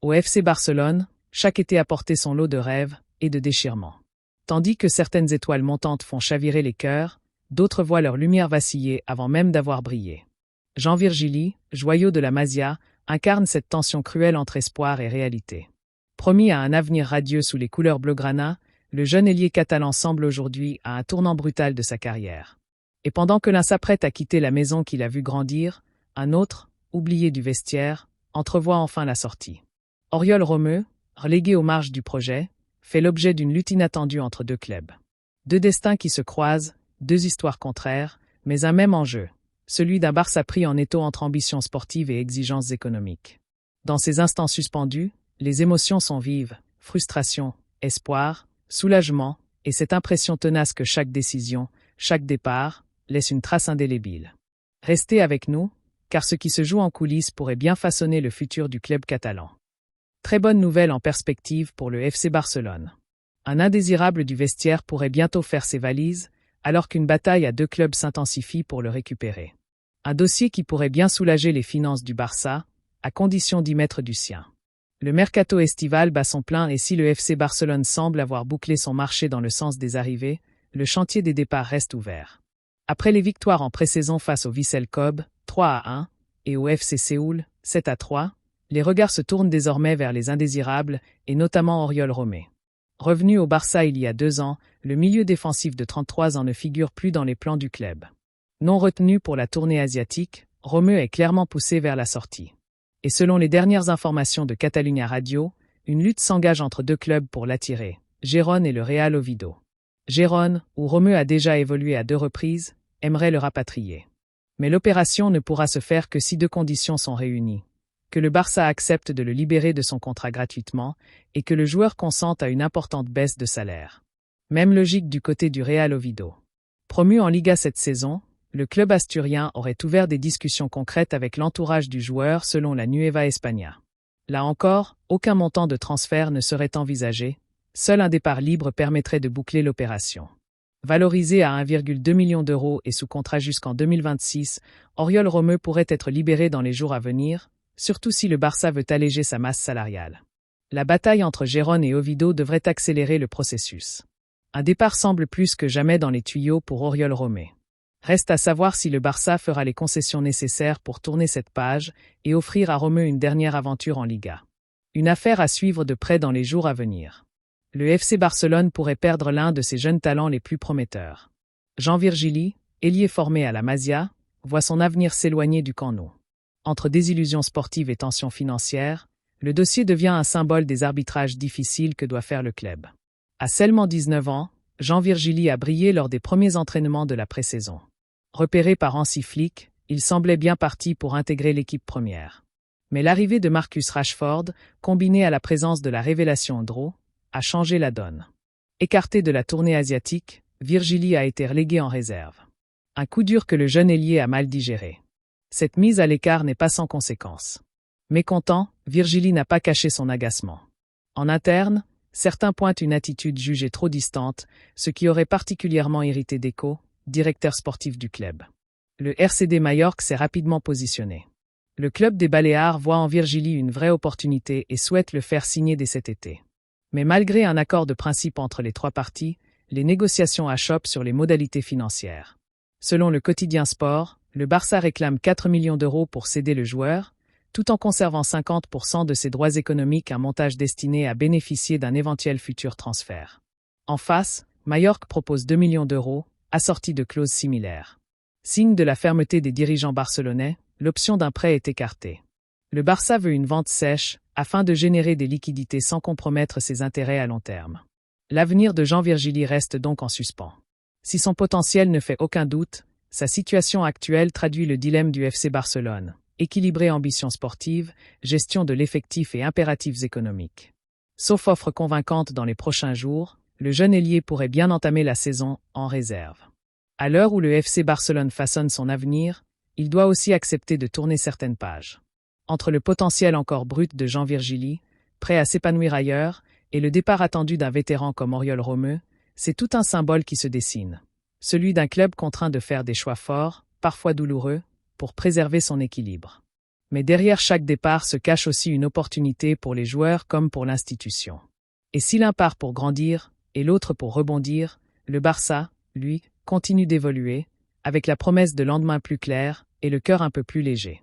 Au FC Barcelone, chaque été apportait son lot de rêves et de déchirements. Tandis que certaines étoiles montantes font chavirer les cœurs, d'autres voient leur lumière vaciller avant même d'avoir brillé. Jean Virgili, joyau de la Masia, incarne cette tension cruelle entre espoir et réalité. Promis à un avenir radieux sous les couleurs blaugrana, le jeune ailier catalan semble aujourd'hui à un tournant brutal de sa carrière. Et pendant que l'un s'apprête à quitter la maison qu'il a vu grandir, un autre, oublié du vestiaire, entrevoit enfin la sortie. Oriol Romeu, relégué aux marges du projet, fait l'objet d'une lutte inattendue entre deux clubs. Deux destins qui se croisent, deux histoires contraires, mais un même enjeu, celui d'un Barça pris en étau entre ambitions sportives et exigences économiques. Dans ces instants suspendus, les émotions sont vives, frustration, espoir, soulagement, et cette impression tenace que chaque décision, chaque départ, laisse une trace indélébile. Restez avec nous, car ce qui se joue en coulisses pourrait bien façonner le futur du club catalan. Très bonne nouvelle en perspective pour le FC Barcelone. Un indésirable du vestiaire pourrait bientôt faire ses valises, alors qu'une bataille à deux clubs s'intensifie pour le récupérer. Un dossier qui pourrait bien soulager les finances du Barça, à condition d'y mettre du sien. Le mercato estival bat son plein et si le FC Barcelone semble avoir bouclé son marché dans le sens des arrivées, le chantier des départs reste ouvert. Après les victoires en pré-saison face au Vissel Kobe, 3-1, et au FC Séoul, 7-3, les regards se tournent désormais vers les indésirables, et notamment Oriol Romeu. Revenu au Barça il y a 2 ans, le milieu défensif de 33 ans ne figure plus dans les plans du club. Non retenu pour la tournée asiatique, Romeu est clairement poussé vers la sortie. Et selon les dernières informations de Catalunya Radio, une lutte s'engage entre deux clubs pour l'attirer, Gérone et le Real Oviedo. Gérone, où Romeu a déjà évolué à 2 reprises, aimerait le rapatrier. Mais l'opération ne pourra se faire que si 2 conditions sont réunies. Que le Barça accepte de le libérer de son contrat gratuitement et que le joueur consente à une importante baisse de salaire. Même logique du côté du Real Oviedo. Promu en Liga cette saison, le club asturien aurait ouvert des discussions concrètes avec l'entourage du joueur selon la Nueva España. Là encore, aucun montant de transfert ne serait envisagé, seul un départ libre permettrait de boucler l'opération. Valorisé à 1,2 million d'euros et sous contrat jusqu'en 2026, Oriol Romeu pourrait être libéré dans les jours à venir, surtout si le Barça veut alléger sa masse salariale. La bataille entre Gérone et Oviedo devrait accélérer le processus. Un départ semble plus que jamais dans les tuyaux pour Oriol Romeu. Reste à savoir si le Barça fera les concessions nécessaires pour tourner cette page et offrir à Romeu une dernière aventure en Liga. Une affaire à suivre de près dans les jours à venir. Le FC Barcelone pourrait perdre l'un de ses jeunes talents les plus prometteurs. Jean Virgili, ailier formé à la Masia, voit son avenir s'éloigner du Camp Nou. Entre désillusions sportives et tensions financières, le dossier devient un symbole des arbitrages difficiles que doit faire le club. À seulement 19 ans, Jean Virgili a brillé lors des premiers entraînements de la pré-saison. Repéré par Hansi Flick, il semblait bien parti pour intégrer l'équipe première. Mais l'arrivée de Marcus Rashford, combinée à la présence de la révélation Dro, a changé la donne. Écarté de la tournée asiatique, Virgili a été relégué en réserve. Un coup dur que le jeune ailier a mal digéré. Cette mise à l'écart n'est pas sans conséquence. Mécontent, Virgili n'a pas caché son agacement. En interne, certains pointent une attitude jugée trop distante, ce qui aurait particulièrement irrité Deco, directeur sportif du club. Le RCD Majorque s'est rapidement positionné. Le club des Baléares voit en Virgili une vraie opportunité et souhaite le faire signer dès cet été. Mais malgré un accord de principe entre les 3 parties, les négociations achoppent sur les modalités financières. Selon le quotidien Sport, le Barça réclame 4 millions d'euros pour céder le joueur, tout en conservant 50% de ses droits économiques, un montage destiné à bénéficier d'un éventuel futur transfert. En face, Majorque propose 2 millions d'euros, assortis de clauses similaires. Signe de la fermeté des dirigeants barcelonais, l'option d'un prêt est écartée. Le Barça veut une vente sèche, afin de générer des liquidités sans compromettre ses intérêts à long terme. L'avenir de Jean Virgili reste donc en suspens. Si son potentiel ne fait aucun doute, sa situation actuelle traduit le dilemme du FC Barcelone. Équilibrer ambition sportive, gestion de l'effectif et impératifs économiques. Sauf offre convaincante dans les prochains jours, le jeune ailier pourrait bien entamer la saison en réserve. À l'heure où le FC Barcelone façonne son avenir, il doit aussi accepter de tourner certaines pages. Entre le potentiel encore brut de Jean Virgili, prêt à s'épanouir ailleurs, et le départ attendu d'un vétéran comme Oriol Romeu, c'est tout un symbole qui se dessine. Celui d'un club contraint de faire des choix forts, parfois douloureux, pour préserver son équilibre. Mais derrière chaque départ se cache aussi une opportunité pour les joueurs comme pour l'institution. Et si l'un part pour grandir et l'autre pour rebondir, le Barça, lui, continue d'évoluer, avec la promesse de lendemains plus clairs et le cœur un peu plus léger.